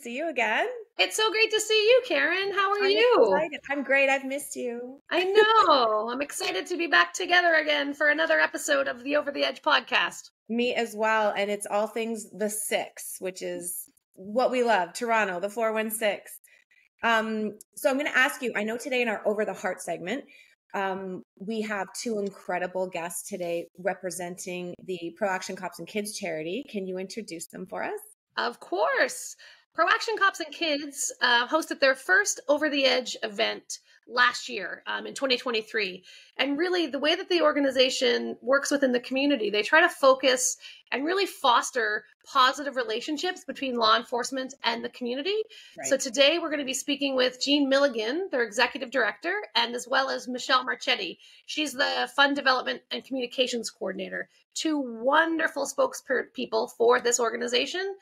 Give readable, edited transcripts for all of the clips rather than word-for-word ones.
see you again. It's so great to see you, Karen. How are I'm you? excited. I'm great. I've missed you. I know. I'm excited to be back together again for another episode of the Over the Edge podcast. Me as well. And it's all things the six, which is what we love. Toronto, the 416. So I'm going to ask you, I know today in our Over the Heart segment, we have two incredible guests today representing the ProAction Cops and Kids charity. Can you introduce them for us? Of course. ProAction Cops and Kids hosted their first Over the Edge event last year in 2023. And really the way that the organization works within the community, they try to focus and really foster positive relationships between law enforcement and the community. Right. So today we're going to be speaking with Jean Milligan, their executive director, and as well as Michelle Marchetti. She's the fund development and communications coordinator. Two wonderful spokespeople for this organization.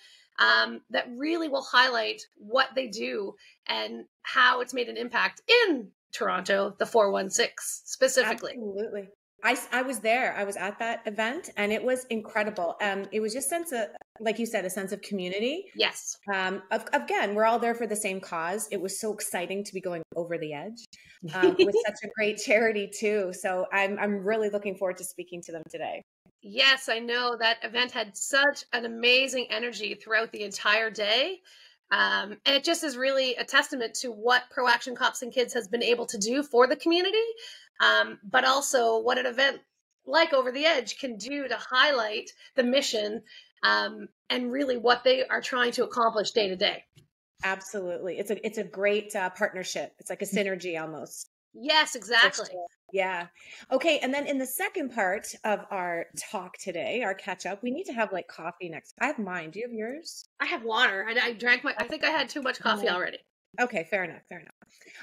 That really will highlight what they do and how it's made an impact in Toronto, the 416 specifically. Absolutely. I was there. I was at that event and it was incredible. It was just like you said, a sense of community. Yes. Again, we're all there for the same cause. It was so exciting to be going over the edge with such a great charity too. So I'm really looking forward to speaking to them today. Yes, I know that event had such an amazing energy throughout the entire day. And it just is really a testament to what ProAction Cops and Kids has been able to do for the community, but also what an event like Over the Edge can do to highlight the mission and really what they are trying to accomplish day to day. Absolutely. It's a great partnership. It's like a synergy almost. Yes, exactly. Yeah. Okay. And then in the second part of our talk today, our catch up, we need to have like coffee next. I have mine. Do you have yours? I have water. I drank I think I had too much coffee already. Okay. Fair enough.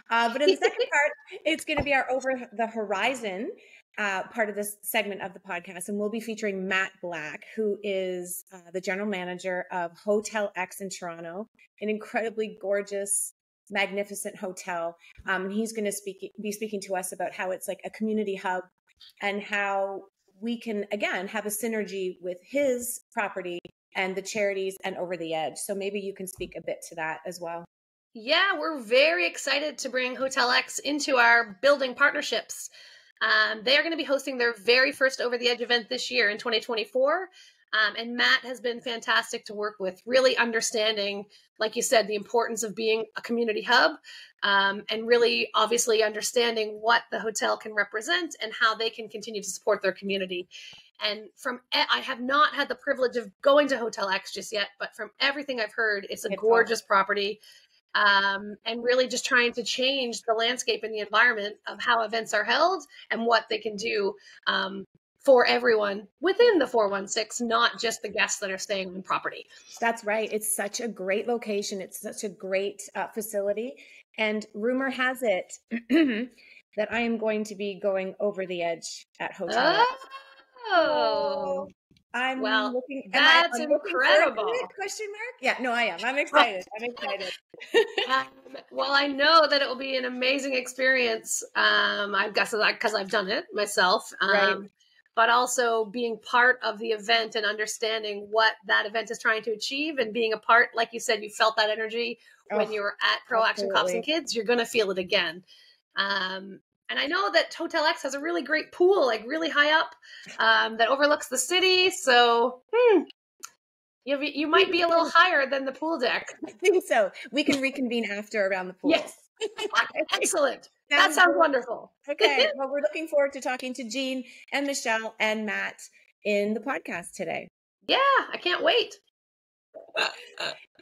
But in the second part, it's going to be our Over the Horizon part of this segment of the podcast. And we'll be featuring Matt Black, who is the general manager of Hotel X in Toronto, an incredibly gorgeous, magnificent hotel. He's going to be speaking to us about how it's like a community hub and how we can, again, have a synergy with his property and the charities and Over the Edge. So maybe you can speak a bit to that as well. Yeah, we're very excited to bring Hotel X into our building partnerships. They are going to be hosting their very first Over the Edge event this year in 2024. And Matt has been fantastic to work with, really understanding, like you said, the importance of being a community hub, and really obviously understanding what the hotel can represent and how they can continue to support their community. And I have not had the privilege of going to Hotel X just yet, but from everything I've heard, it's a gorgeous property. And really just trying to change the landscape and the environment of how events are held and what they can do for everyone within the 416, not just the guests that are staying on property. That's right. It's such a great location. It's such a great facility. And rumor has it that I am going to be going over the edge at Hotel. Oh. I'm looking. That's incredible. Question mark? Yeah, no, I am. I'm excited. Well, I know that it will be an amazing experience. I guess because I've done it myself. Right. But also being part of the event and understanding what that event is trying to achieve and being a part, like you said, you felt that energy when you were at ProAction Cops and Kids, you're going to feel it again. And I know that Hotel X has a really great pool, like really high up, that overlooks the city. So you might be a little higher than the pool deck. I think so. We can reconvene after around the pool. Yes. Excellent. That sounds wonderful. Okay. Well, we're looking forward to talking to Jean and Michelle and Matt in the podcast today. Yeah, I can't wait.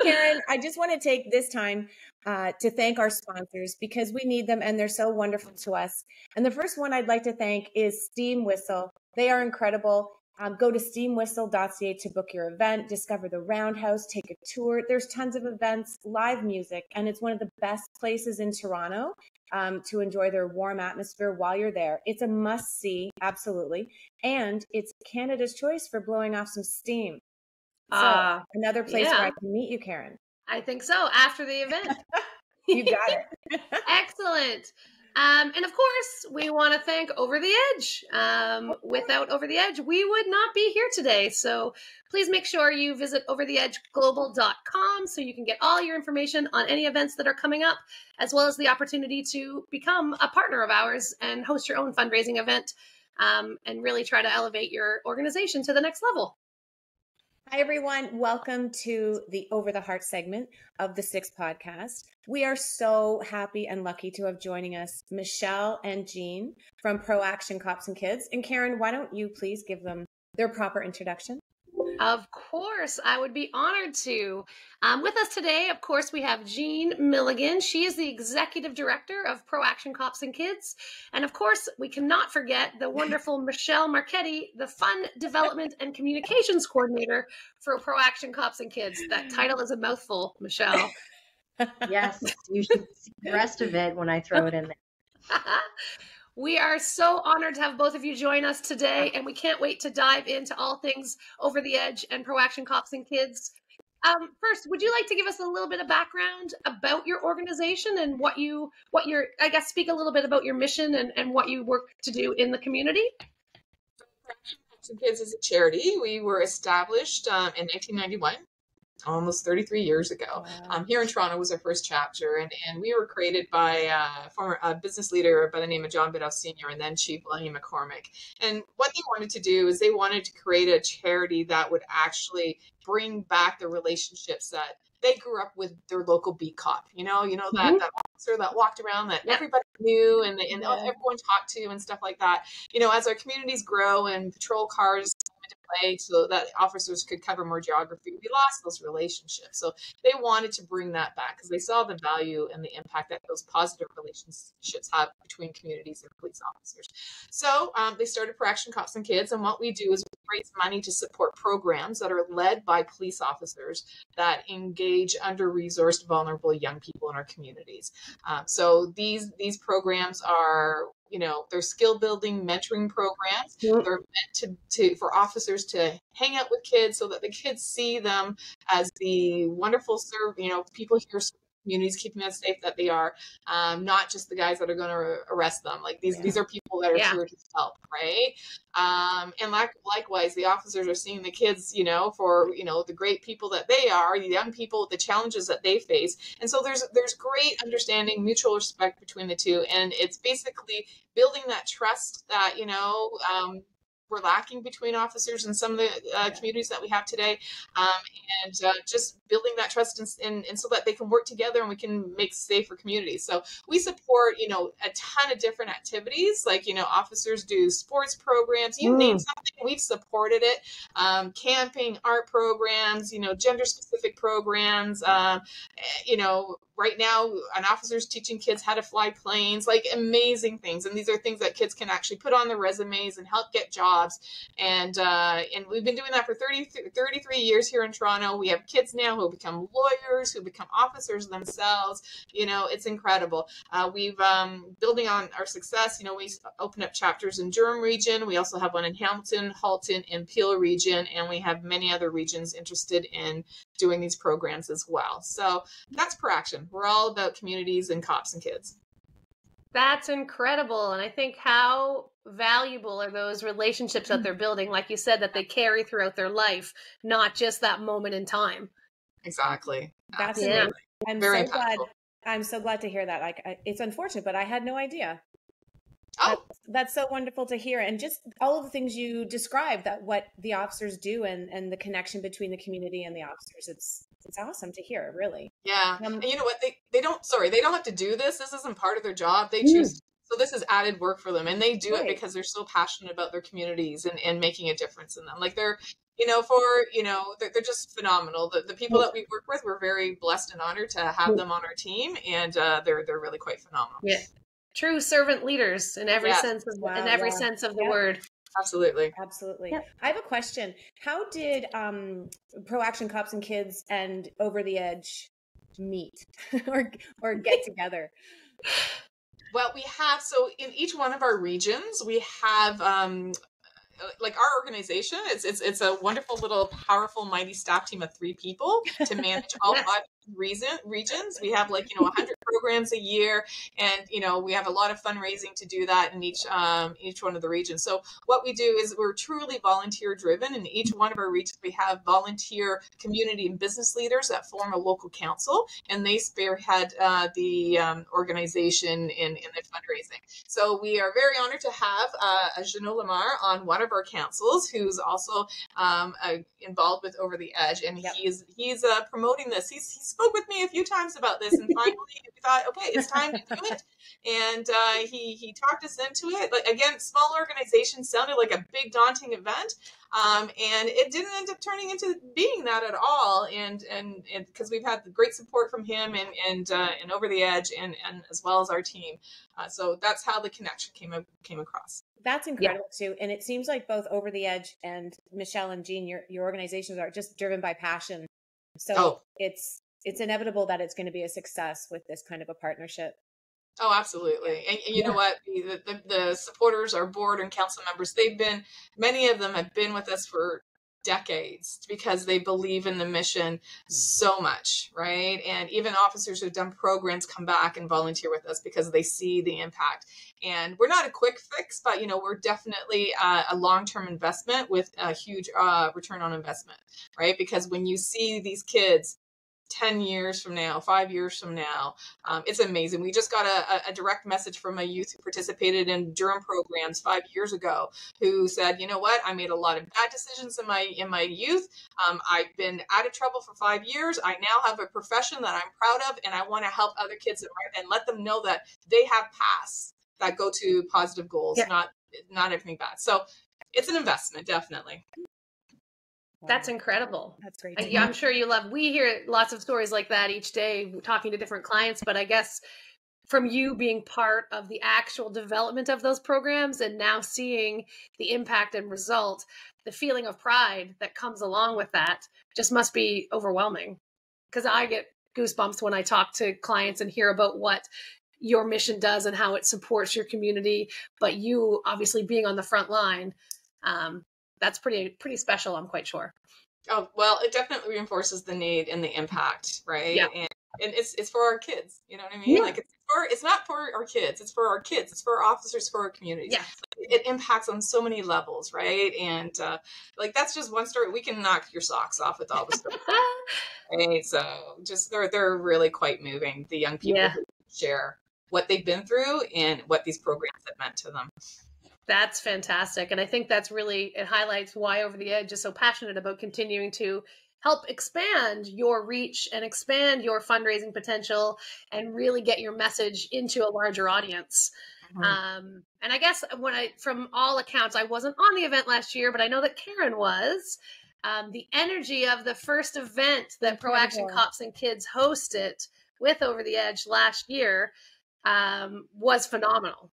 Karen, I just want to take this time to thank our sponsors because we need them and they're so wonderful to us. And the first one I'd like to thank is Steam Whistle. They are incredible. Go to steamwhistle.ca to book your event, discover the Roundhouse, take a tour. There's tons of events, live music, and it's one of the best places in Toronto to enjoy their warm atmosphere while you're there. It's a must-see, absolutely. And it's Canada's choice for blowing off some steam. So another place where I can meet you, Karen. I think so, after the event. You got it. Excellent. And of course, we want to thank Over the Edge. Without Over the Edge, we would not be here today. So please make sure you visit overtheedgeglobal.com so you can get all your information on any events that are coming up, as well as the opportunity to become a partner of ours and host your own fundraising event, and really try to elevate your organization to the next level. Hi, everyone. Welcome to the Over the Heart segment of the Six podcast. We are so happy and lucky to have joining us Michelle and Jean from ProAction Cops and Kids. And Karen, why don't you please give them their proper introduction? Of course, I would be honored to. With us today, of course, we have Jean Milligan. She is the Executive Director of ProAction Cops and Kids. And of course, we cannot forget the wonderful Michelle Marchetti, the Fun Development and Communications Coordinator for ProAction Cops and Kids. That title is a mouthful, Michelle. Yes, you should see the rest of it when I throw it in there. We are so honored to have both of you join us today, and we can't wait to dive into all things Over the Edge and ProAction Cops and Kids. First, would you like to give us a little bit of background about your organization and what you're, I guess, speak a little bit about your mission and what you work to do in the community? ProAction Cops and Kids is a charity. We were established in 1991. Almost 33 years ago. Wow. Here in Toronto was our first chapter, and we were created by a former business leader by the name of John Biddulph Sr. and then Chief William McCormick. And what they wanted to do is they wanted to create a charity that would actually bring back the relationships that they grew up with their local beat cop. You know that officer that walked around that everybody knew and everyone talked to and stuff like that. You know, as our communities grow and patrol cars play so that officers could cover more geography, we lost those relationships. So they wanted to bring that back because they saw the value and the impact that those positive relationships have between communities and police officers. So they started ProAction Cops and Kids, and what we do is we raise money to support programs that are led by police officers that engage under-resourced, vulnerable young people in our communities. So these programs are, they're skill building mentoring programs. They're meant for officers to hang out with kids so that the kids see them as the wonderful people here communities, keeping us safe that they are, not just the guys that are going to arrest them. Like these are people that are here to help, right? And likewise, the officers are seeing the kids, for the great people that they are, the young people, the challenges that they face, and so there's great understanding, mutual respect between the two, and it's basically building that trust that we're lacking between officers in some of the communities that we have today, and just building that trust and so that they can work together and we can make safer communities. So we support, a ton of different activities, like, officers do sports programs, you name something, we've supported it, camping, art programs, gender specific programs, right now, an officer's teaching kids how to fly planes, like amazing things. And these are things that kids can actually put on their resumes and help get jobs. And we've been doing that for 33 years here in Toronto. We have kids now who become lawyers, who become officers themselves. It's incredible. We've building on our success. We opened up chapters in Durham region. We also have one in Hamilton, Halton, and Peel region. And we have many other regions interested in doing these programs as well. So that's ProAction. We're all about communities and cops and kids. That's incredible. And I think how valuable are those relationships that they're building, like you said, that they carry throughout their life, not just that moment in time. Exactly. That's amazing. I'm so glad to hear that. Like, it's unfortunate, but I had no idea. Oh, that's so wonderful to hear. And just all of the things you described, that what the officers do and the connection between the community and the officers, it's awesome to hear, really. Yeah. And you know what? They don't have to do this. This isn't part of their job. They choose. So this is added work for them, and they do it because they're so passionate about their communities and making a difference in them. Like they're just phenomenal. The people that we work with, we're very blessed and honored to have them on our team, and they're really quite phenomenal. Yeah. True servant leaders in every sense of sense of the word. Absolutely. Yeah. I have a question. How did ProAction Cops and Kids and Over the Edge meet or get together? Well, we have, so in each one of our regions, we have like our organization, it's a wonderful little powerful mighty staff team of 3 people to manage all 5 regions. We have 100 programs a year, and we have a lot of fundraising to do that in each one of the regions. So what we do is we're truly volunteer driven. In each one of our regions, we have volunteer community and business leaders that form a local council, and they spearhead the organization in the fundraising. So we are very honored to have Jeannot Lamar on one of our councils, who's also involved with Over the Edge, and he's promoting this. He spoke with me a few times about this, and finally we thought, okay, it's time to do it. And he talked us into it. But again, small organization sounded like a big daunting event, and it didn't end up turning into being that at all. And because we've had great support from him and Over the Edge, and as well as our team. So that's how the connection came across. That's incredible too. And it seems like both Over the Edge and Michelle and Jean, your organizations are just driven by passion. So it's inevitable that it's going to be a success with this kind of a partnership. Oh, absolutely. And you know what? The supporters, our board and council members, many of them have been with us for decades because they believe in the mission so much, right? And even officers who've done programs come back and volunteer with us because they see the impact. And we're not a quick fix, but we're definitely a long-term investment with a huge return on investment, right? Because when you see these kids 10 years from now, 5 years from now, it's amazing. We just got a direct message from a youth who participated in Durham programs 5 years ago, who said, you know what, I made a lot of bad decisions in my youth. I've been out of trouble for 5 years. I now have a profession that I'm proud of, and I want to help other kids and let them know that they have paths that go to positive goals, not everything bad. So it's an investment, definitely. That's incredible. That's great. I'm sure we hear lots of stories like that each day talking to different clients, but I guess from you being part of the actual development of those programs and now seeing the impact and result, the feeling of pride that comes along with that just must be overwhelming. Because I get goosebumps when I talk to clients and hear about what your mission does and how it supports your community, but you obviously being on the front line, that's pretty special, I'm quite sure. Oh, well, it definitely reinforces the need and the impact, right? Yeah. And it's for our kids, you know what I mean? Yeah. It's not for our kids, it's for our kids, it's for our officers, for our communities. Yeah. It impacts on so many levels, right? And that's just one story. We can knock your socks off with all the stories. Right? So just they're really quite moving, the young people who share what they've been through and what these programs have meant to them. That's fantastic. And I think it highlights why Over the Edge is so passionate about continuing to help expand your reach and expand your fundraising potential and really get your message into a larger audience. And I guess from all accounts, I wasn't on the event last year, but I know that Karen was. The energy of the first event that ProAction Cops and Kids hosted with Over the Edge last year was phenomenal.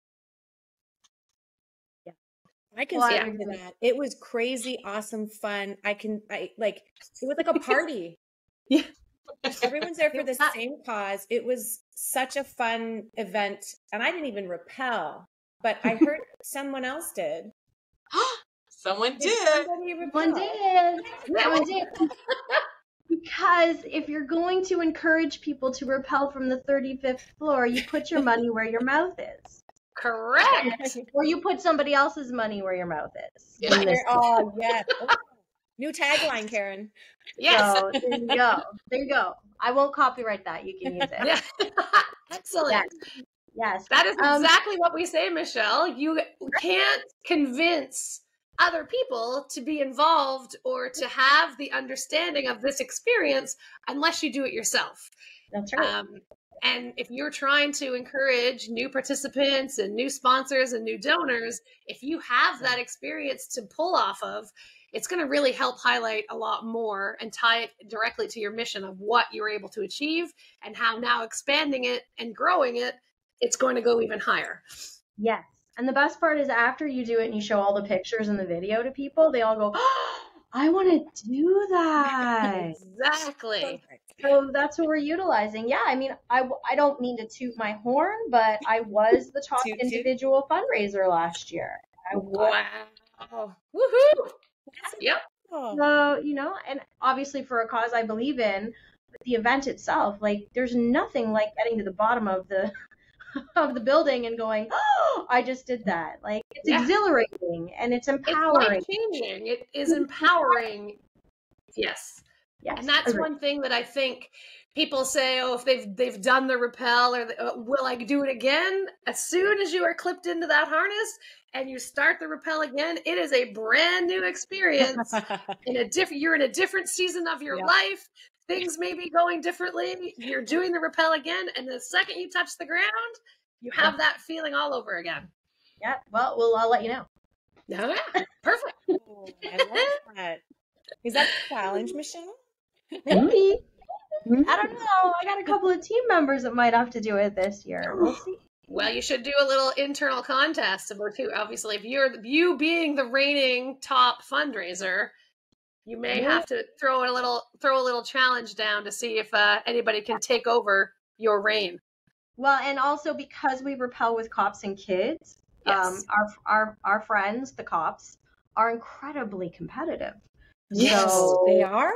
I can say that. It was crazy, awesome, fun. It was like a party. Yeah. Everyone's there for the same cause. It was such a fun event. And I didn't even rappel, but I heard someone else did. Someone did. Someone did. Because if you're going to encourage people to rappel from the 35th floor, you put your money where your mouth is. Correct. Or you put somebody else's money where your mouth is. Yeah. Oh, yes. New tagline, Karen. Yes. So, there you go. I won't copyright that. You can use it. Yeah. Excellent. Yes. That is exactly what we say, Michelle. You can't convince other people to be involved or to have the understanding of this experience unless you do it yourself. That's right. And if you're trying to encourage new participants and new sponsors and new donors, if you have that experience to pull off of, it's going to really help highlight a lot more and tie it directly to your mission of what you're able to achieve and how now expanding it and growing it, it's going to go even higher. Yes. And the best part is after you do it and you show all the pictures and the video to people, they all go, oh, I want to do that. Exactly. So that's what we're utilizing. Yeah, I mean, I don't mean to toot my horn, but I was the top individual fundraiser last year. Wow. Woohoo. Yep. So, and obviously for a cause I believe in, the event itself, like there's nothing like getting to the bottom of the of the building and going, oh, I just did that. Like it's exhilarating and it's empowering. It's life-changing. It is empowering. Yes. Yes. And that's one thing that I think people say, oh, if they've done the rappel, or will I do it again? As soon as you are clipped into that harness and you start the rappel again, it is a brand new experience. You're in a different season of your life. Things may be going differently. You're doing the rappel again, and the second you touch the ground, you have that feeling all over again. Yeah. Well, I'll let you know. Yeah. Perfect. Oh, I love that. Is that a challenge, Michelle? Maybe. I don't know. I got a couple of team members that might have to do it this year. We'll see. Well, you should do a little internal contest about too. Obviously, if you being the reigning top fundraiser, you may have to throw a little challenge down to see if anybody can take over your reign. Well, and also because we rappel with cops and kids, our friends, the cops, are incredibly competitive. Yes, they are.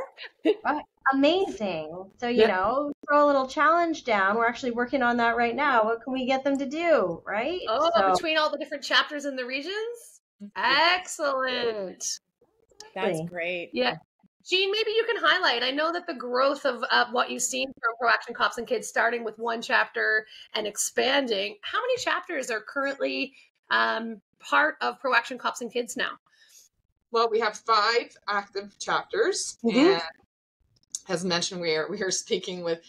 Amazing. So, you know, throw a little challenge down. We're actually working on that right now. What can we get them to do, right? Oh, between all the different chapters in the regions? Excellent. That's great. Yeah. Jean, maybe you can highlight. I know that the growth of what you've seen from ProAction Cops and Kids, starting with one chapter and expanding. How many chapters are currently part of ProAction Cops and Kids now? Well, we have 5 active chapters, and as mentioned, we are speaking with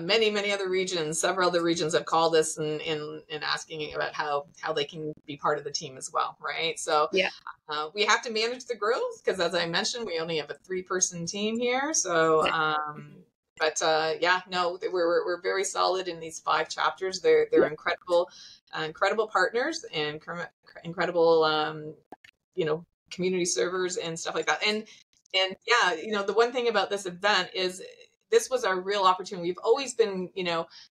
many other regions. Several other regions have called us and asking about how they can be part of the team as well, right? So we have to manage the growth because, as I mentioned, we only have a 3-person team here. So, we're very solid in these 5 chapters. They're incredible partners and incredible, community servers and stuff like that. And the one thing about this event is this was our real opportunity. We've always been,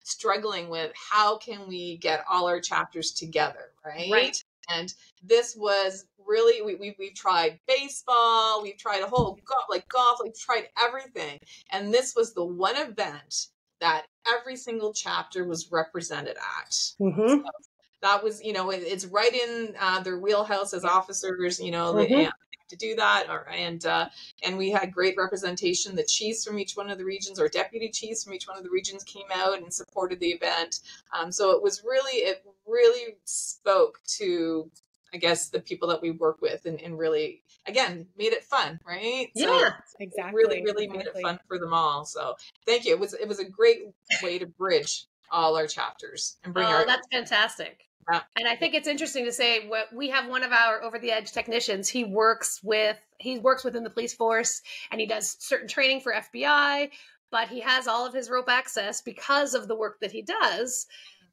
struggling with how can we get all our chapters together, right? And this was really, we've tried baseball, we've tried a whole golf, we've tried everything. And this was the one event that every single chapter was represented at. So that was, it's right in their wheelhouse as officers, they have to do that. And we had great representation. The chiefs from each one of the regions, or deputy chiefs from each one of the regions, came out and supported the event. So it really spoke to, I guess, the people that we work with, and really, again, made it fun, right? Yeah, exactly. Really made it fun for them all. So thank you. It was a great way to bridge all our chapters and bring that's fantastic. And I think it's interesting to say, we have one of our Over the Edge technicians. He works within the police force, and he does certain training for FBI, but he has all of his rope access because of the work that he does.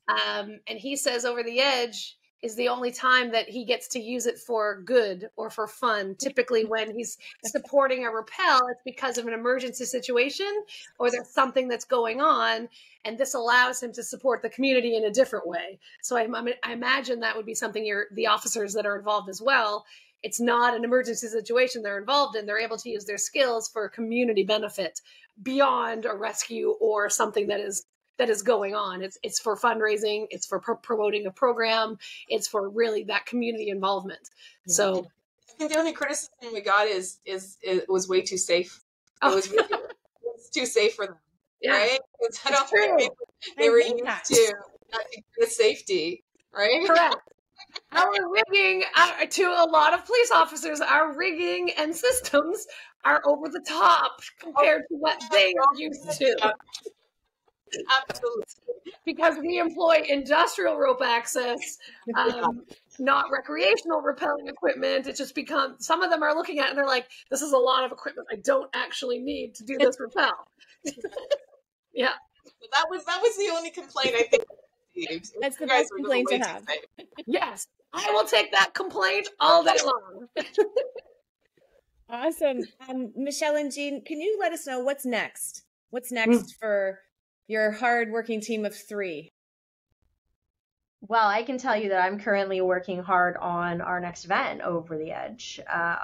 And he says Over the Edge is the only time that he gets to use it for good or for fun. Typically when he's supporting a rappel, it's because of an emergency situation or there's something that's going on, and this allows him to support the community in a different way. So I imagine that would be something the officers that are involved as well. It's not an emergency situation they're involved in. They're able to use their skills for community benefit beyond a rescue or something that is going on. It's for fundraising. It's for promoting a program. It's for really that community involvement. So I think the only criticism we got is it was way too safe. It was too safe for them, right? I don't think they were used to the safety, right? Correct. Our rigging, to a lot of police officers, our rigging and systems are over the top compared to what they are used to. Absolutely. Because we employ industrial rope access, not recreational rappelling equipment. It just becomes, some of them are looking at it and they're like, this is a lot of equipment I don't actually need to do this rappel. Yeah. So that was the only complaint I think. That's the best complaint to have. Yes. I will take that complaint all day long. Awesome. Michelle and Jean, can you let us know what's next? What's next for your hard-working team of 3? Well, I can tell you that I'm currently working hard on our next event, Over the Edge.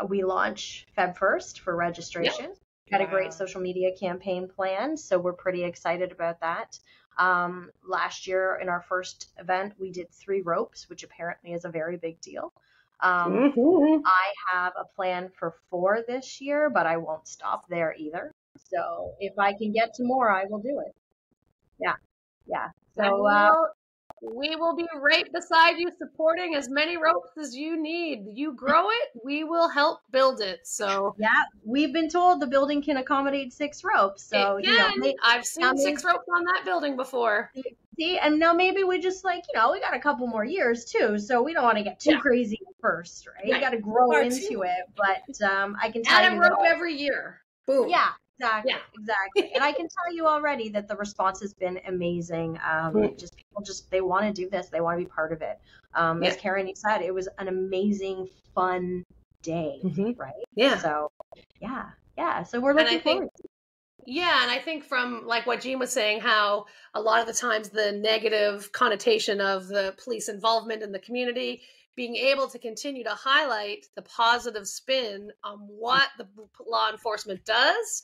We launch Feb 1st for registration. Got a great social media campaign planned, so we're pretty excited about that. Last year in our first event, we did 3 ropes, which apparently is a very big deal. I have a plan for 4 this year, but I won't stop there either. So if I can get to more, I will do it. Yeah. So we will be right beside you, supporting as many ropes as you need. You grow it, we will help build it. So yeah, we've been told the building can accommodate 6 ropes. So it can. I've seen 6 ropes on that building before. See, and now maybe we just we got a couple more years too, so we don't want to get too crazy at first, right? You got to grow into it, but I can tell you add a rope every year. Boom. Yeah, exactly. And I can tell you already that the response has been amazing. People they want to do this, they want to be part of it. As Karen, you said, it was an amazing, fun day, right? Yeah. So so we're looking forward to it. Yeah, and I think from like what Jean was saying, how a lot of the times the negative connotation of the police involvement in the community, being able to continue to highlight the positive spin on what the law enforcement does,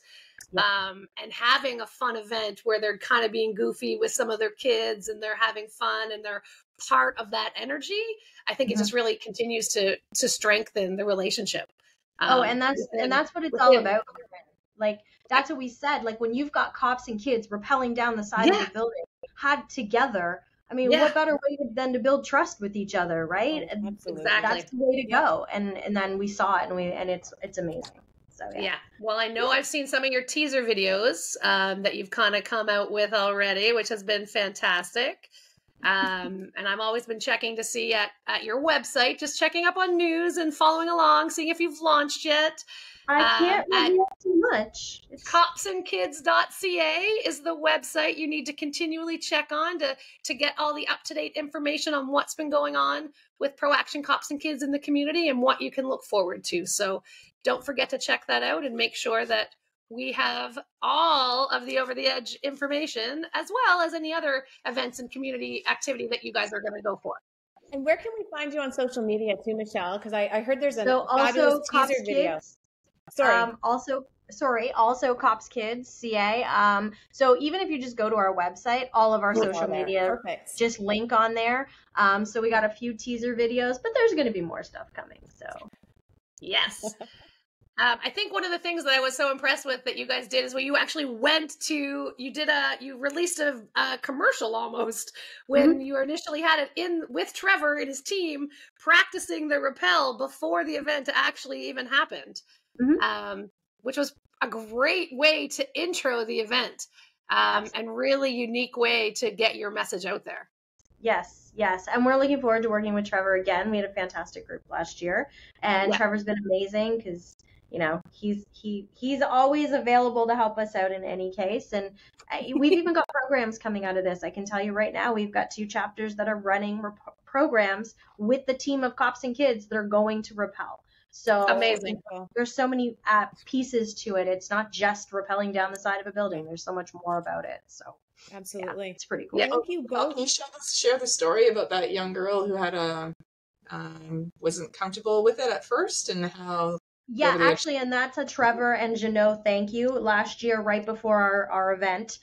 and having a fun event where they're kind of being goofy with some of their kids and they're having fun and they're part of that energy. I think it just really continues to strengthen the relationship. And that's what it's all about. Like, that's what we said. Like, when you've got cops and kids rappelling down the side of the building, had together, I mean, what better way than to build trust with each other, right? Oh, absolutely. That's the way to go. And then we saw it, and it's amazing. So Well, I know I've seen some of your teaser videos that you've kind of come out with already, which has been fantastic. And I've always been checking to see at your website, just checking up on news and following along, seeing if you've launched yet. I can't reveal too much. Copsandkids.ca is the website you need to continually check on to get all the up-to-date information on what's been going on with ProAction Cops and Kids in the community and what you can look forward to. So don't forget to check that out and make sure that we have all of the Over the Edge information, as well as any other events and community activity that you guys are going to go for. And where can we find you on social media too, Michelle? Because I heard there's a fabulous teaser video. Also Cops Kids CA. So even if you just go to our website, all of our social media just link on there. So we got a few teaser videos, but there's going to be more stuff coming. So yes. I think one of the things that I was so impressed with that you guys did is when you actually you released a commercial almost when you initially had it in with Trevor and his team practicing the rappel before the event actually even happened. Which was a great way to intro the event, and really unique way to get your message out there. Yes. And we're looking forward to working with Trevor again. We had a fantastic group last year, and Trevor's been amazing because, he's always available to help us out in any case. And we've even got programs coming out of this. I can tell you right now, we've got 2 chapters that are running programs with the team of Cops and Kids that are going to rappel. So amazing. There's so many pieces to it. It's not just rappelling down the side of a building. There's so much more about it. So absolutely, it's pretty cool. Thank you both. Can you share the story about that young girl who had wasn't comfortable with it at first and how? Yeah, actually, and that's a Trevor and Jeannot thank you. Last year, right before our event,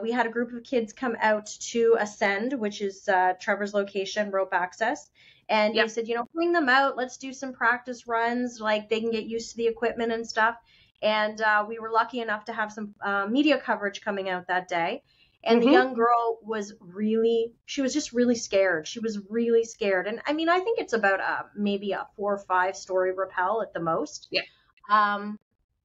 we had a group of kids come out to Ascent, which is Trevor's location, rope access. And he said, bring them out. Let's do some practice runs. Like, they can get used to the equipment and stuff. And we were lucky enough to have some media coverage coming out that day. And the young girl was just really scared. She was really scared. And I mean, I think it's about maybe a 4 or 5 story rappel at the most. Yeah.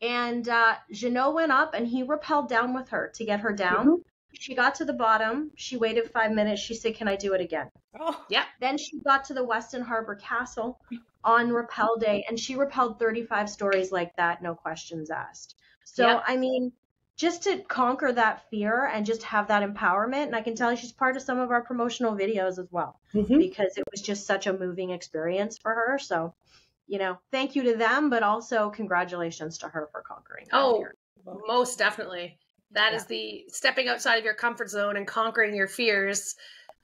And Jeannot went up and he rappelled down with her to get her down. She got to the bottom. She waited 5 minutes. She said, "Can I do it again?" Oh, yeah. Then she got to the Weston Harbor Castle on rappel day, and she rappelled 35 stories like that, no questions asked. So, I mean, just to conquer that fear and just have that empowerment. And I can tell you she's part of some of our promotional videos as well, because it was just such a moving experience for her. So, thank you to them, but also congratulations to her for conquering that fear. Most definitely. That is the stepping outside of your comfort zone and conquering your fears.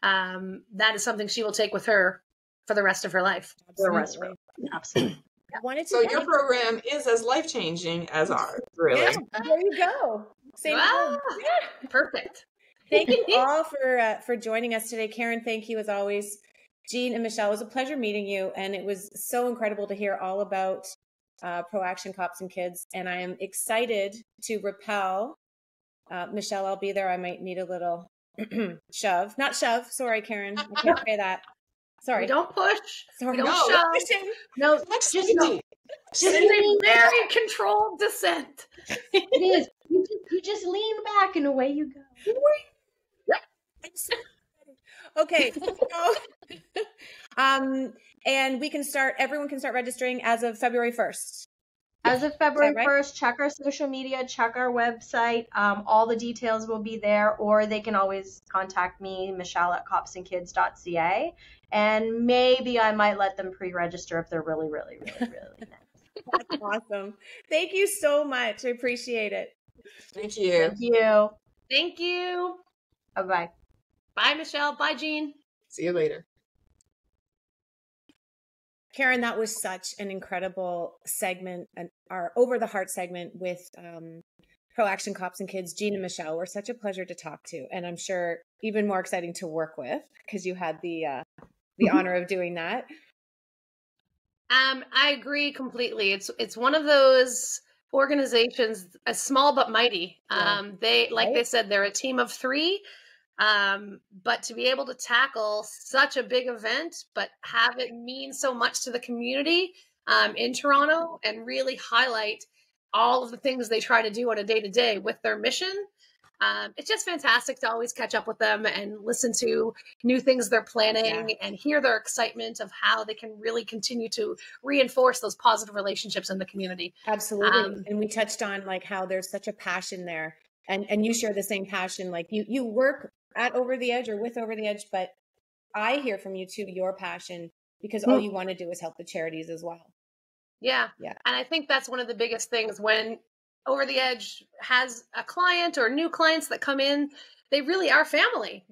That is something she will take with her for the rest of her life. Absolutely. wanted to So your thank- program is as life-changing as ours, really. Yeah, there you go. Same Ah, thing. perfect. Thank you all for joining us today. Karen, thank you as always. Jean and Michelle, it was a pleasure meeting you, and it was so incredible to hear all about ProAction Cops and Kids, and I am excited to repel. Michelle, I'll be there. I might need a little shove. Not shove. Sorry, Karen. I can't say that. Sorry. We don't push. Sorry. We don't No. shove. No, Next just Cindy. just It's a lean back. very controlled descent. It is. You just lean back and away you go. Okay. So, and everyone can start registering as of February 1st. As of February right? 1st, check our social media, check our website. All the details will be there, or they can always contact me, Michelle at copsandkids.ca. And maybe I might let them pre-register if they're really, really, really, really nice. That's awesome. Thank you so much. I appreciate it. Thank you. Thank you. Thank you. Bye-bye. Bye, Michelle. Bye, Jean. See you later. Karen, that was such an incredible segment, our Over the Heart segment with ProAction Cops and Kids. Jean and Michelle were such a pleasure to talk to, and I'm sure even more exciting to work with because you had the honor of doing that. I agree completely. It's one of those organizations, small but mighty. Yeah. They said, they're a team of 3. But to be able to tackle such a big event, but have it mean so much to the community in Toronto and really highlight all of the things they try to do on a day-to-day with their mission. It's just fantastic to always catch up with them and listen to new things they're planning and hear their excitement of how they can really continue to reinforce those positive relationships in the community. Absolutely. And we touched on like how there's such a passion there, and you share the same passion. Like you work at Over the Edge or with Over the Edge, but I hear from you too, your passion, because all you want to do is help the charities as well. Yeah. Yeah. And I think that's one of the biggest things when Over the Edge has a client or new clients that come in, they really are family.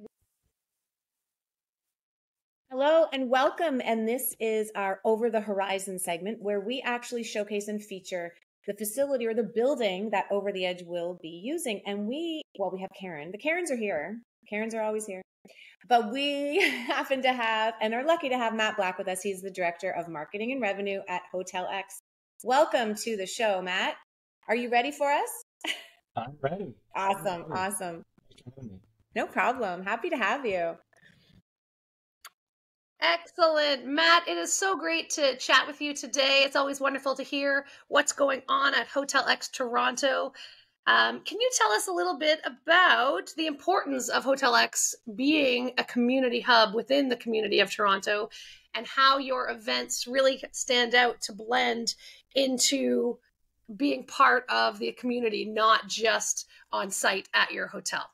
Hello and welcome. And this is our Over the Horizon segment where we actually showcase and feature the facility or the building that Over the Edge will be using. And we have Karen. The Karens are here. Karens are always here. But we happen to have and are lucky to have Matt Black with us. He's the Director of Marketing and Revenue at Hotel X. Welcome to the show, Matt. Are you ready for us? I'm ready. Awesome. Awesome. No problem. Happy to have you. Excellent. Matt, it is so great to chat with you today. It's always wonderful to hear what's going on at Hotel X Toronto. Can you tell us a little bit about the importance of Hotel X being a community hub within the community of Toronto and how your events really stand out to blend into being part of the community, not just on site at your hotel?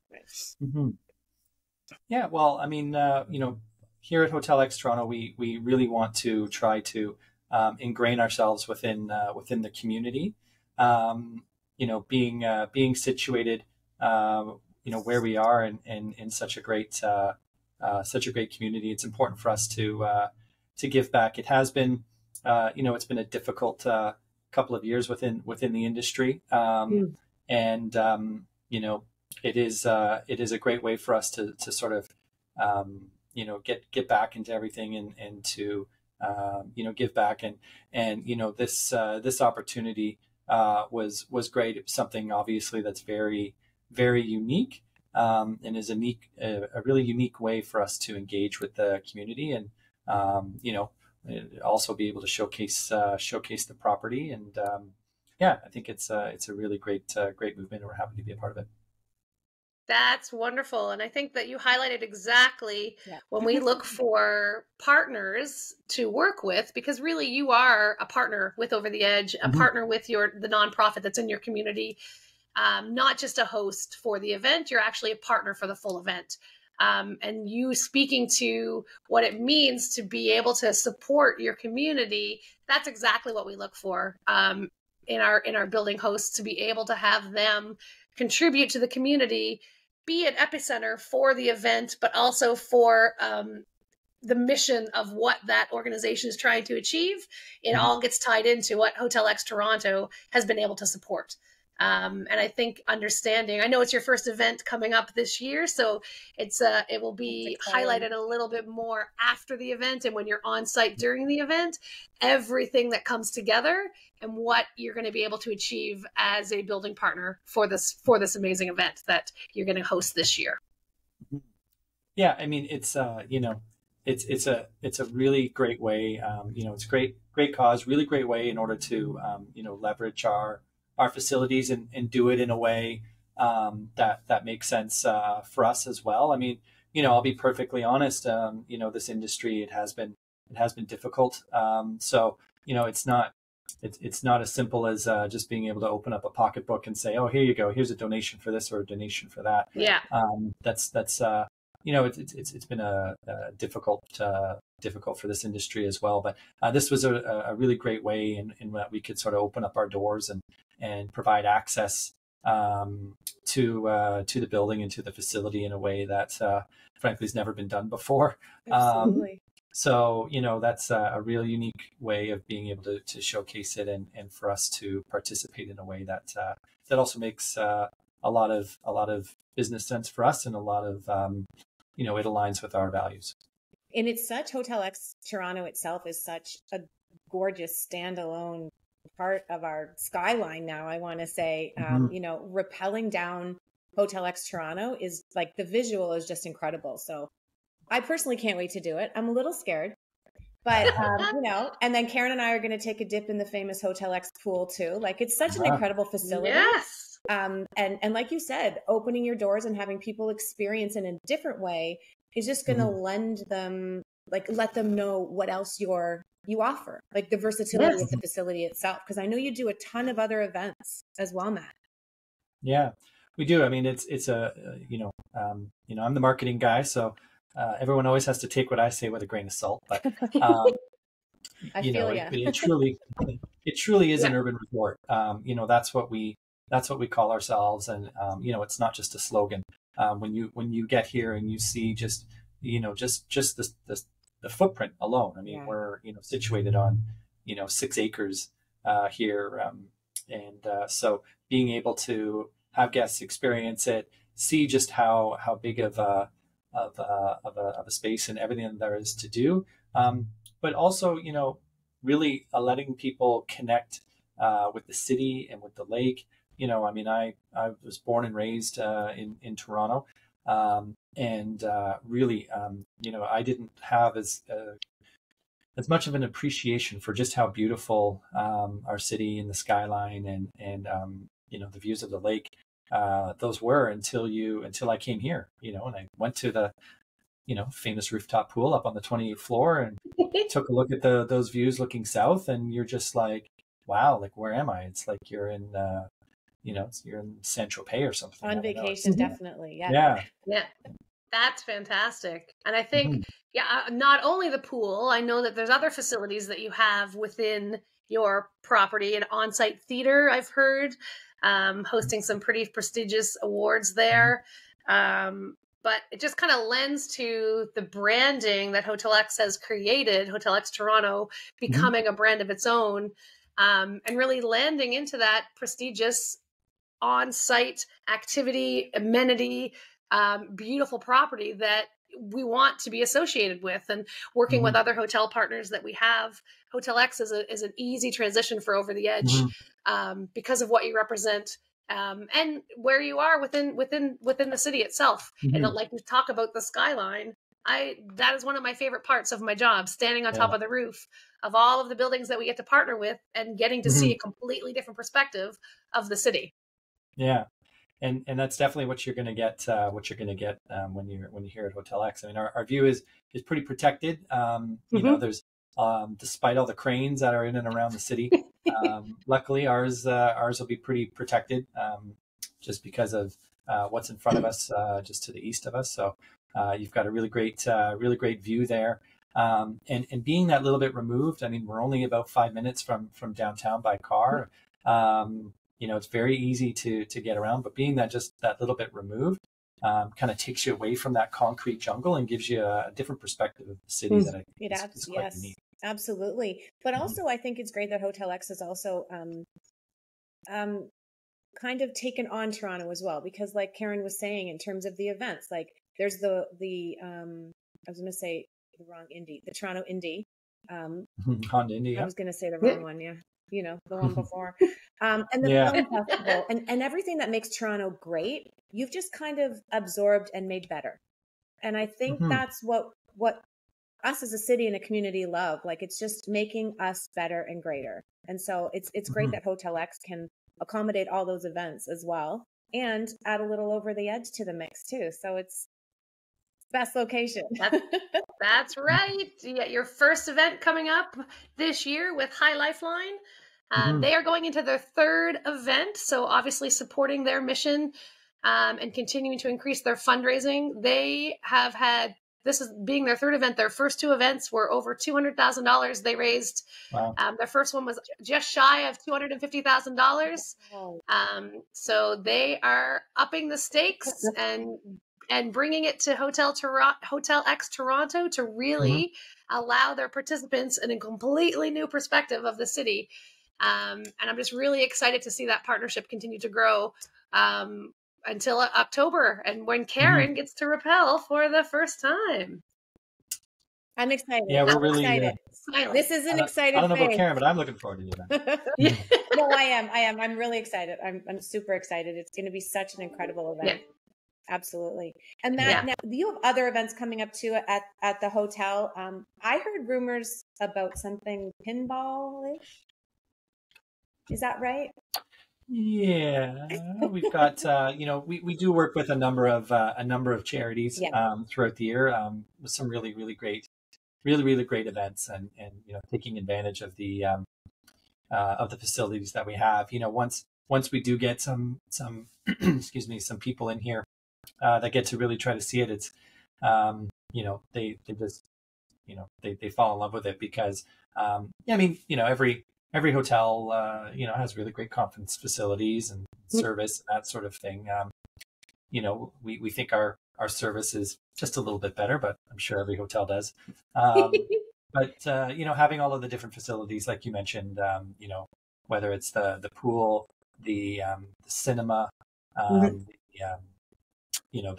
Mm-hmm. Yeah, well, I mean, here at Hotel X Toronto, we really want to try to ingrain ourselves within the community. Being situated, where we are and in such a great community, it's important for us to give back. It has been, it's been a difficult couple of years within the industry, and it is a great way for us to sort of get back into everything and to give back and this opportunity was great. It was something obviously that's very, very unique, and is a really unique way for us to engage with the community and also be able to showcase the property. And I think it's a really great movement, and we're happy to be a part of it. That's wonderful. And I think that you highlighted exactly when we look for partners to work with, because really you are a partner with Over the Edge, a partner with the nonprofit that's in your community, not just a host for the event. You're actually a partner for the full event. And you speaking to what it means to be able to support your community, that's exactly what we look for in our building hosts, to be able to have them contribute to the community, be an epicenter for the event, but also for the mission of what that organization is trying to achieve, it all gets tied into what Hotel X Toronto has been able to support. And I think understanding, I know it's your first event coming up this year, so it will be highlighted a little bit more after the event and when you're on site during the event, everything that comes together and what you're going to be able to achieve as a building partner for this amazing event that you're going to host this year. Yeah, I mean, it's it's a really great way. It's a great cause, really great way in order to leverage our facilities and do it in a way that makes sense for us as well. I mean, I'll be perfectly honest. This industry, it has been difficult. So it's not as simple as just being able to open up a pocketbook and say, oh, here you go, here's a donation for this or a donation for that. Yeah. That's it's been a difficult for this industry as well. But this was a really great way in that we could sort of open up our doors and provide access to the building and to the facility in a way that frankly has never been done before. Absolutely. So that's a real unique way of being able to showcase it and for us to participate in a way that also makes a lot of business sense for us and a lot of it aligns with our values. And it's such, Hotel X Toronto itself is such a gorgeous standalone part of our skyline now, I want to say. Rappelling down Hotel X Toronto is like, the visual is just incredible. So I personally can't wait to do it. I'm a little scared, but and then Karen and I are going to take a dip in the famous Hotel X pool too. Like, it's such an incredible facility. Yes. And like you said, opening your doors and having people experience in a different way is just going to lend them, like, let them know what else you offer, like the versatility of the facility itself. Because I know you do a ton of other events as well, Matt. Yeah, we do. I mean, it's I'm the marketing guy, so everyone always has to take what I say with a grain of salt. But it truly is an urban resort. That's what we call ourselves, and it's not just a slogan. When you get here and you see just the footprint alone. I mean, we're situated on 6 acres here, so being able to have guests experience it, see just how big of a space and everything there is to do, but also really letting people connect with the city and with the lake. I mean, I was born and raised in Toronto, and really, I didn't have as much of an appreciation for just how beautiful our city and the skyline and the views of the lake those were until I came here, and I went to the famous rooftop pool up on the 28th floor and took a look at those views looking south, and you're just like, wow, like, where am I? It's like you're in you're in Saint-Tropez or something. On vacation, definitely. Yeah. That's fantastic. And I think, not only the pool, I know that there's other facilities that you have within your property, an on-site theater, I've heard, hosting some pretty prestigious awards there. But it just kind of lends to the branding that Hotel X has created, Hotel X Toronto becoming a brand of its own, and really landing into that prestigious on-site activity, amenity, beautiful property that we want to be associated with, and working with other hotel partners that we have. Hotel X is an easy transition for Over the Edge because of what you represent and where you are within the city itself. And like we talk about the skyline, that is one of my favorite parts of my job, standing on top of the roof of all of the buildings that we get to partner with and getting to see a completely different perspective of the city. Yeah. And that's definitely what you're going to get. When you're here at Hotel X. I mean, our view is pretty protected. There's despite all the cranes that are in and around the city, luckily ours will be pretty protected, just because of what's in front of us, just to the east of us. So you've got a really great view there. And being that little bit removed, I mean, we're only about 5 minutes from downtown by car. It's very easy to get around, but being that little bit removed, kind of takes you away from that concrete jungle and gives you a different perspective of the city that I think is quite unique. Absolutely. But also, I think it's great that Hotel X is also kind of taken on Toronto as well, because like Karen was saying, in terms of the events, like there's the I was going to say the wrong indie, the Toronto Indie. Honda Indie. I was going to say the wrong one. Yeah. You know, the one before. And the film festival and everything that makes Toronto great, you've just kind of absorbed and made better. And I think that's what us as a city and a community love. Like, it's just making us better and greater. And so it's great that Hotel X can accommodate all those events as well and add a little over the edge to the mix too. So it's best location. That's right. You got your first event coming up this year with High Lifeline. They are going into their third event, so obviously supporting their mission and continuing to increase their fundraising. They have had, this is being their third event, their first two events were over $200,000 they raised. Wow. Their first one was just shy of $250,000. So they are upping the stakes and bringing it to Hotel X Toronto to really allow their participants in a completely new perspective of the city. And I'm just really excited to see that partnership continue to grow until October, and when Karen gets to rappel for the first time. I'm excited. Yeah, we're really excited. This is an exciting. I don't know about Karen, but I'm looking forward to it. No, I am. I'm really excited. I'm super excited. It's going to be such an incredible event. Yeah. Absolutely. And Matt, now you have other events coming up too at the hotel. I heard rumors about something pinball-ish. Is that right? Yeah, we've got we do work with a number of charities throughout the year with some really great events and taking advantage of the facilities that we have. Once we do get some excuse me, some people in here that get to really try to see it, it's they just they fall in love with it because every hotel, has really great conference facilities and service and that sort of thing. We think our service is just a little bit better, but I'm sure every hotel does. But having all of the different facilities, like you mentioned, whether it's the pool, the cinema, the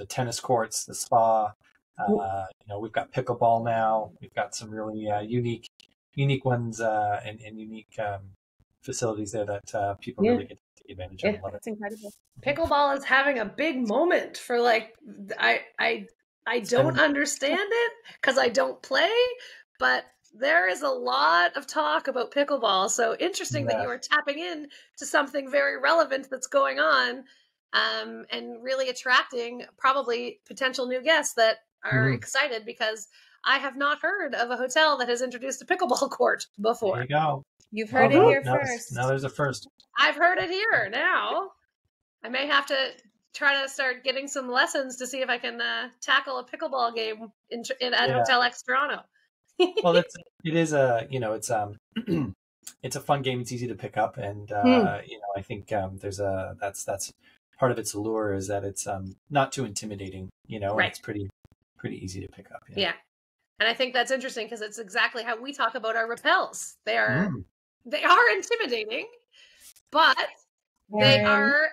tennis courts, the spa, we've got pickleball now. We've got some really unique ones and unique facilities there that people really get to take advantage of. That's incredible. Pickleball is having a big moment for I don't understand it because I don't play, but there is a lot of talk about pickleball. So interesting that you are tapping in to something very relevant that's going on and really attracting probably potential new guests that are excited because I have not heard of a hotel that has introduced a pickleball court before. There you go. You've heard it here first. Now there's a first. I've heard it here now. I may have to try to start getting some lessons to see if I can tackle a pickleball game at Hotel X Toronto. Well, it is it's a fun game. It's easy to pick up, and I think that's part of its allure is that it's not too intimidating. And it's pretty easy to pick up. Yeah. And I think that's interesting because it's exactly how we talk about our rappels. They are intimidating, but they are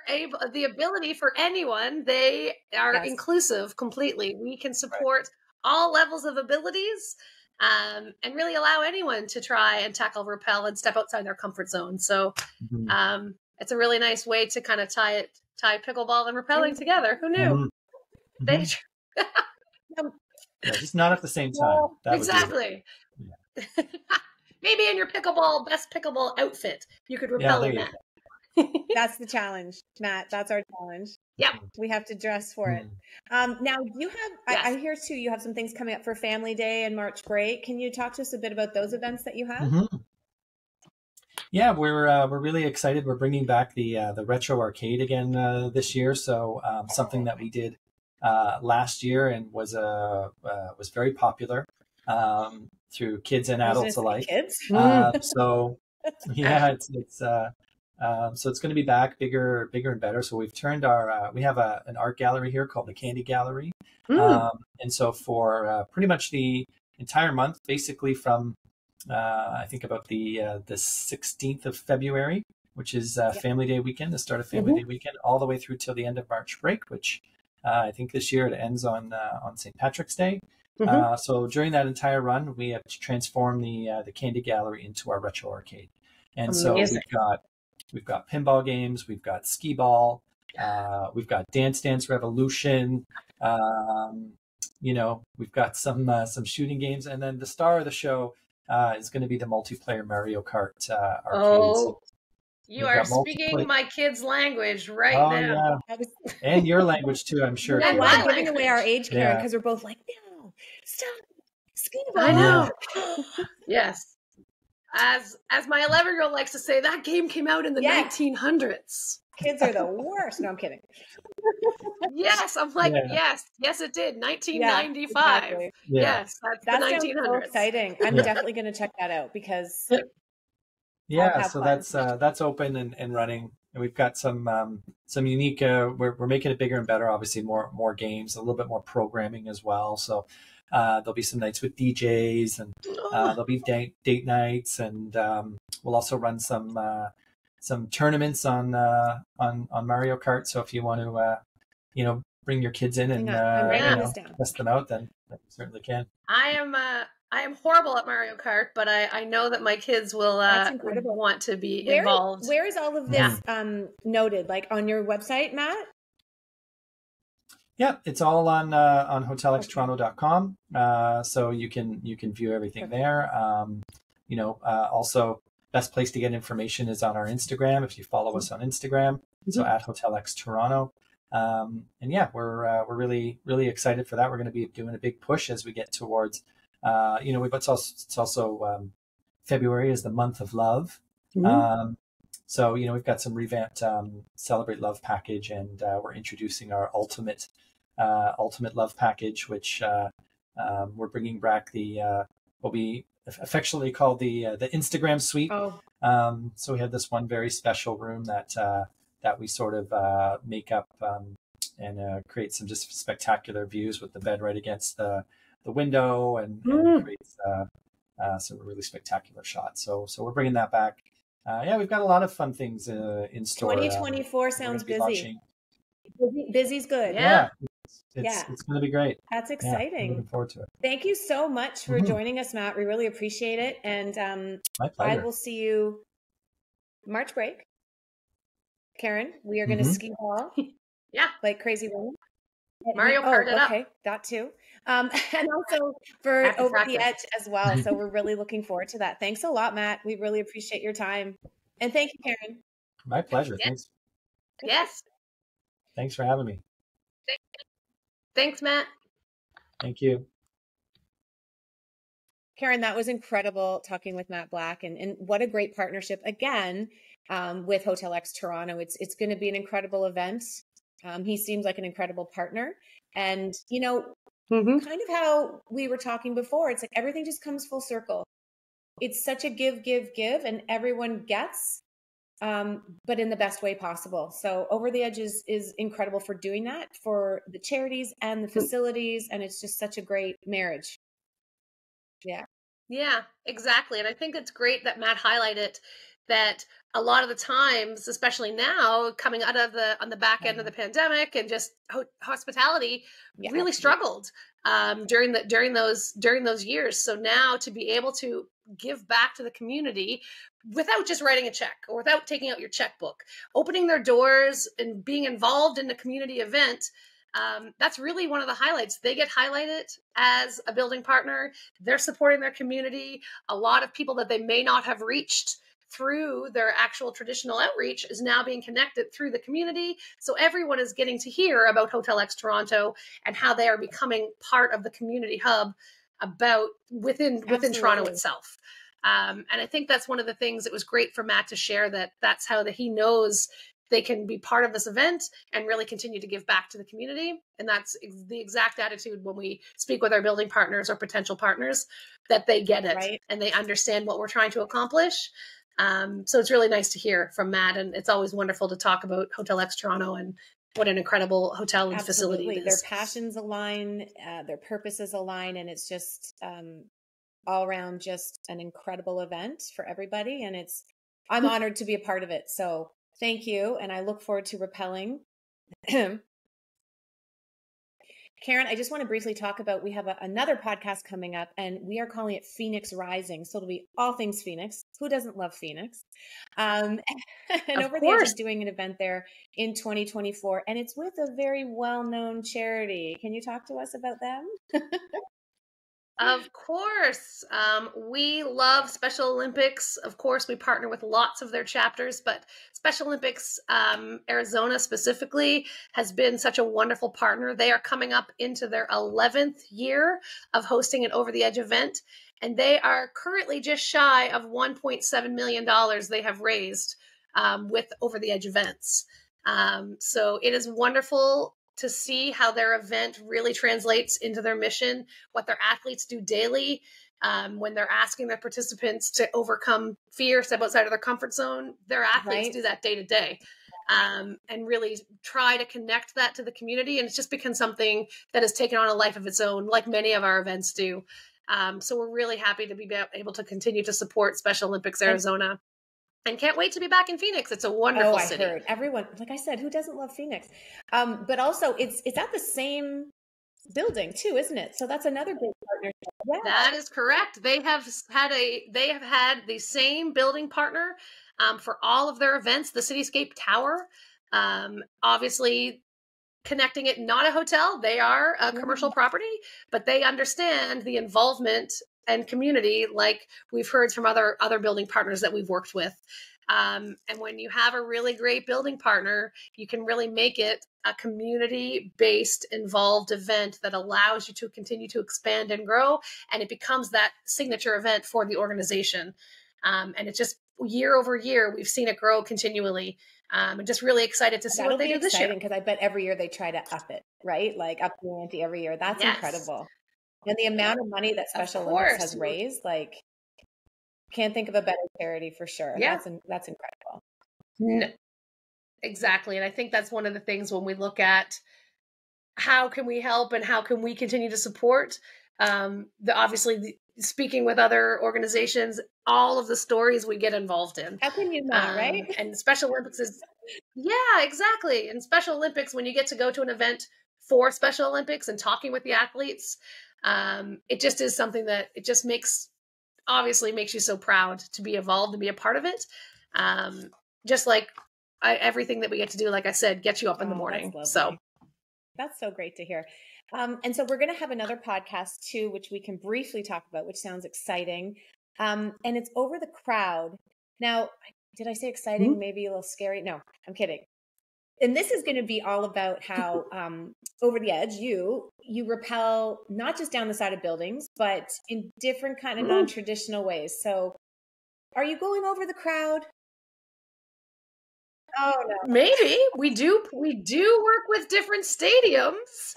the ability for anyone. They are inclusive completely. We can support all levels of abilities and really allow anyone to try and tackle rappel and step outside their comfort zone. So it's a really nice way to kind of tie pickleball and rappelling together. Who knew? Just not at the same time. Exactly. Maybe in your best pickleball outfit, you could rappel in that. That's the challenge, Matt. That's our challenge. Yep. We have to dress for it. Now, you have, I hear too, you have some things coming up for Family Day and March break. Can you talk to us a bit about those events that you have? Yeah, we're really excited. We're bringing back the retro arcade again this year. So something that we did last year and was very popular through kids and adults alike. Kids? So yeah, So it's going to be back bigger and better. So we've turned we have an art gallery here called the Candy Gallery. And so for pretty much the entire month, basically from I think about the 16th of February, which is Family Day weekend, the start of Family Day weekend, all the way through till the end of March break, which I think this year it ends on St. Patrick's Day. So during that entire run, we have transformed the Candy Gallery into our retro arcade. And so we've got pinball games, we've got skee ball, we've got Dance Dance Revolution, we've got some shooting games, and then the star of the show is going to be the multiplayer Mario Kart arcade. Oh, you are speaking my kids' language right now. Yeah. And your language too, I'm sure. And we're giving away our age, Karen, because we're both like, no, stop. I know. Yes. As my 11-year-old likes to say, that game came out in the 1900s. Kids are the worst. No, I'm kidding. Yes, I'm like, yes, it did. 1995. Yeah, exactly. Yes, that's the 1900s. So exciting. I'm definitely going to check that out because so that's open and running. And we've got some unique. We're making it bigger and better. Obviously, more games, a little bit more programming as well. So there'll be some nights with DJs, and there'll be date nights, and we'll also run some tournaments on Mario Kart. So if you want to, bring your kids in and test them out, then you certainly can. I am horrible at Mario Kart, but I know that my kids will want to be involved. Where is all of this noted? Like on your website, Matt? Yeah, it's all on hotelxtoronto.com. So you can view everything there. Also, best place to get information is on our Instagram. If you follow us on Instagram, so at HotelXToronto. We're really, really excited for that. We're going to be doing a big push as we get towards, it's also February is the month of love. So, we've got some revamped Celebrate Love package, and we're introducing our Ultimate Love package, which we're bringing back what we affectionately call the Instagram suite. So we have this one very special room that we sort of make up and create some just spectacular views with the bed right against the window, and creates some really spectacular shots. So we're bringing that back. We've got a lot of fun things in store. 2024 sounds busy. Busy's good. Yeah. It's going to be great. That's exciting. Looking forward to it. Thank you so much for joining us, Matt. We really appreciate it. And my pleasure. I will see you March break. Karen, we are going to ski ball. Like crazy women. Mario Kart it up. Okay, that too. And also for Over the Edge as well. So we're really looking forward to that. Thanks a lot, Matt. We really appreciate your time. And thank you, Karen. My pleasure. Thanks. Yes. Thanks for having me. Thanks, Matt. Thank you. Karen, that was incredible talking with Matt Black, and what a great partnership again with Hotel X Toronto. It's going to be an incredible event. He seems like an incredible partner, and kind of how we were talking before, it's like everything just comes full circle. It's such a give, and everyone gets, but in the best way possible. So Over the Edge is incredible for doing that for the charities and the facilities, and it's just such a great marriage. Yeah, exactly. And I think it's great that Matt highlighted that a lot of the times, especially now, coming out of on the back end of the pandemic, and just hospitality really struggled during those years. So now to be able to give back to the community without just writing a check or without taking out your checkbook, opening their doors and being involved in a community event, that's really one of the highlights. They get highlighted as a building partner. They're supporting their community. A lot of people that they may not have reached through their actual traditional outreach is now being connected through the community. So everyone is getting to hear about Hotel X Toronto and how they are becoming part of the community hub within Toronto itself. And I think that's one of the things that was great for Matt to share, that's how he knows they can be part of this event and really continue to give back to the community. And that's the exact attitude when we speak with our building partners or potential partners, that they get it and they understand what we're trying to accomplish. So it's really nice to hear from Matt, and it's always wonderful to talk about Hotel X Toronto and what an incredible hotel and facility it is. Their passions align, their purposes align, and it's just all around just an incredible event for everybody. And I'm honored to be a part of it. So thank you. And I look forward to rappelling. Karen, I just want to briefly talk about, we have another podcast coming up, and we are calling it Phoenix Rising. So it'll be all things Phoenix. Who doesn't love Phoenix? And Over the Edge is doing an event there in 2024, and it's with a very well-known charity. Can you talk to us about them? Of course. We love Special Olympics. Of course, we partner with lots of their chapters, but Special Olympics Arizona specifically has been such a wonderful partner. They are coming up into their 11th year of hosting an Over the Edge event, and they are currently just shy of $1.7 million they have raised with Over the Edge events. So it is wonderful to see how their event really translates into their mission, what their athletes do daily when they're asking their participants to overcome fear, step outside of their comfort zone. Their athletes do that day to day and really try to connect that to the community. And it's just become something that has taken on a life of its own, like many of our events do. So we're really happy to be able to continue to support Special Olympics Arizona. And can't wait to be back in Phoenix. It's a wonderful city. I heard everyone, like I said, who doesn't love Phoenix? But also it's at the same building too, isn't it? So that's another big partnership. Yeah. That is correct. They have had the same building partner for all of their events, the Cityscape Tower. Obviously connecting it, not a hotel. They are a commercial property, but they understand the involvement and community, like we've heard from other building partners that we've worked with. And when you have a really great building partner, you can really make it a community-based, involved event that allows you to continue to expand and grow, and it becomes that signature event for the organization. And it's just year over year, we've seen it grow continually. I'm just really excited to see what they do this year. Because I bet every year they try to up it, right? Like up the ante every year. That's incredible. And the amount of money that Special Olympics has raised, like, can't think of a better charity for sure. Yeah. That's incredible. No, exactly. And I think that's one of the things when we look at how can we help and how can we continue to support, speaking with other organizations, all of the stories we get involved in. How can you not, right? And Special Olympics is, exactly. And Special Olympics, when you get to go to an event for Special Olympics and talking with the athletes, it just is something that it just makes you so proud to be involved and be a part of it. Just like everything that we get to do, like I said, gets you up in the morning. So that's so great to hear. And so we're going to have another podcast too, which we can briefly talk about, which sounds exciting. And it's Over the Crowd. Now, did I say exciting? Mm-hmm. Maybe a little scary? No, I'm kidding. And this is going to be all about how Over the Edge, you rappel not just down the side of buildings, but in different kind of non-traditional ways. So are you going over the crowd? Oh, no. Maybe. We do work with different stadiums.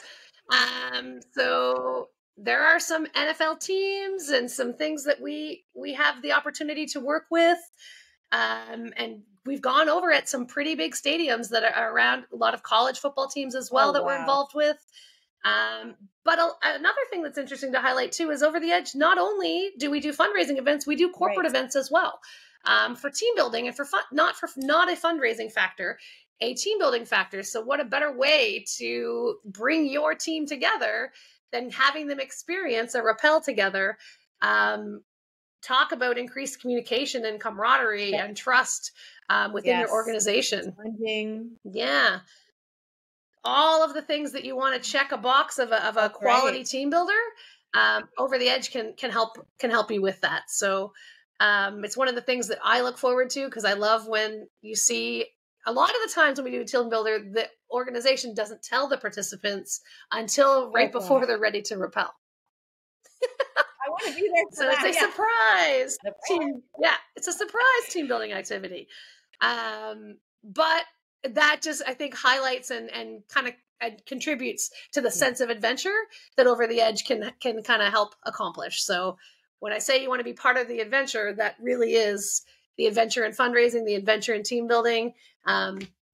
So there are some NFL teams and some things that we have the opportunity to work with. And we've gone over at some pretty big stadiums that are around, a lot of college football teams as well we're involved with. But another thing that's interesting to highlight too is Over the Edge, not only do we do fundraising events, we do corporate events as well. For team building and for not a fundraising factor, a team building factor. So what a better way to bring your team together than having them experience a rappel together. Talk about increased communication and camaraderie and trust within your organization. Bonding. Yeah. All of the things that you want to check a box of a quality team builder, Over the Edge can help you with that. So it's one of the things that I look forward to, because I love when you see a lot of the times when we do a team builder, the organization doesn't tell the participants until right before they're ready to rappel. I want to be there. So it's a surprise team. Yeah, it's a surprise team building activity. But that just, I think, highlights and kind of contributes to the sense of adventure that Over the Edge can kind of help accomplish. So when I say you want to be part of the adventure, that really is the adventure in fundraising, the adventure in team building,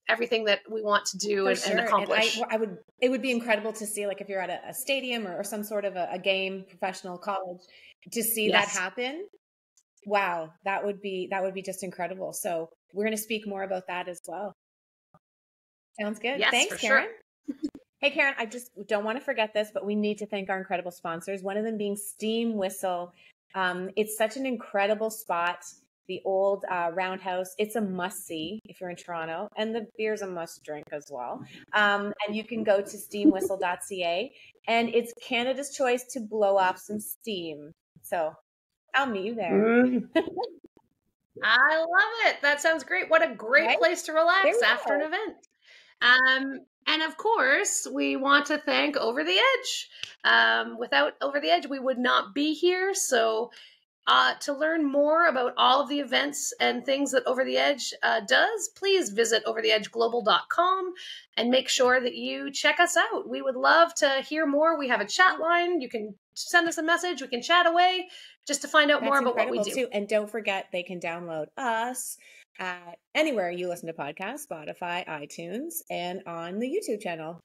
everything that we want to do and accomplish. And it would be incredible to see, like, if you're at a stadium or some sort of a game, professional college, to see that happen. Wow, that would be just incredible. So we're going to speak more about that as well. Sounds good. Yes, thanks, Karen. Sure. Hey, Karen, I just don't want to forget this, but we need to thank our incredible sponsors. One of them being Steam Whistle. It's such an incredible spot. The old Roundhouse. It's a must-see if you're in Toronto, and the beer's a must-drink as well. And you can go to steamwhistle.ca, and it's Canada's choice to blow off some steam. So I'll meet you there. I love it. That sounds great. What a great place to relax after an event. And of course, we want to thank Over the Edge. Without Over the Edge, we would not be here. So to learn more about all of the events and things that Over the Edge does, please visit overtheedgeglobal.com and make sure that you check us out. We would love to hear more. We have a chat line. You can send us a message. We can chat away just to find out more about what we do. Too. And don't forget, they can download us anywhere you listen to podcasts, Spotify, iTunes, and on the YouTube channel.